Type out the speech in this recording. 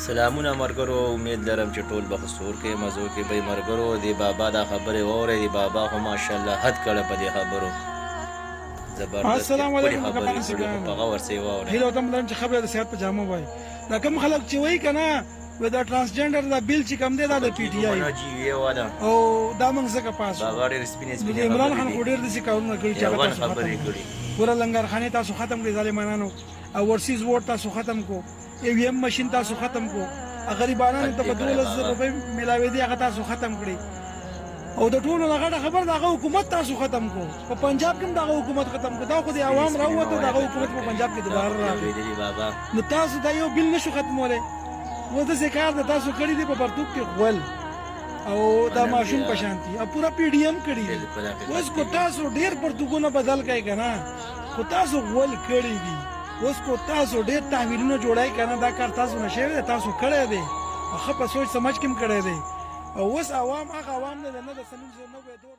سلامونه مرګرو، امید لرم چې ټول به خسور کې مزو کې به مرګرو. دی بابا دا خبره واوري، دی بابا خو ماشاءالله حد کړه په دې خبرو. زبردست السلام علیکم خبرې کړې په هغه ورسې واوري. هیله تم لرم چې خبره د صحت په جامه وای. دا کوم خلک چې وای کنه و دا ترانسجنډر دا بیل چې کم دی دا د پی ټی آی او دا موږ څنګه پاس بابا ډېر سپینې سپینې عمران خان خو ډېر داسې کارونه کړي چې هغه تاسو خبرې کړي. پورا لنګرخانې تاسو ختم کړي ظالمانانو، او ورسیز ووټ تاسو ختم کو، ای وی ایم ماشین تاسو ختم کو، غریبانو ته په 12,000 روپۍ ملاوي دي هغه تاسو ختم کړي، او د ټولو هغه خبر دغه حکومت تاسو ختم کو. په پنجاب کې دغه حکومت ختم کو، دا خو د عوام راوته دغه حکومت په پنجاب کې دوباره راغی. نو تاسو دا یو بل نشو ختموله. و د ذکر د تاسو کړی دی په پرتوک کې غول او دا ماشوم په شانتي او پورا پی ډی ایم کړی دی. اوس کو تاسو ډیر پرتوګونه بدل کای کنه، کو تاسو غول کړی دی. اوس کو تاسو ډیر تحویلونه جوړای کنه، دا کار تاسو نشوي، تاسو کړی دی خو په سوچ سمجھ کې کړی دی. او اوس عوام هغه عوام نه د سنوم 90 دور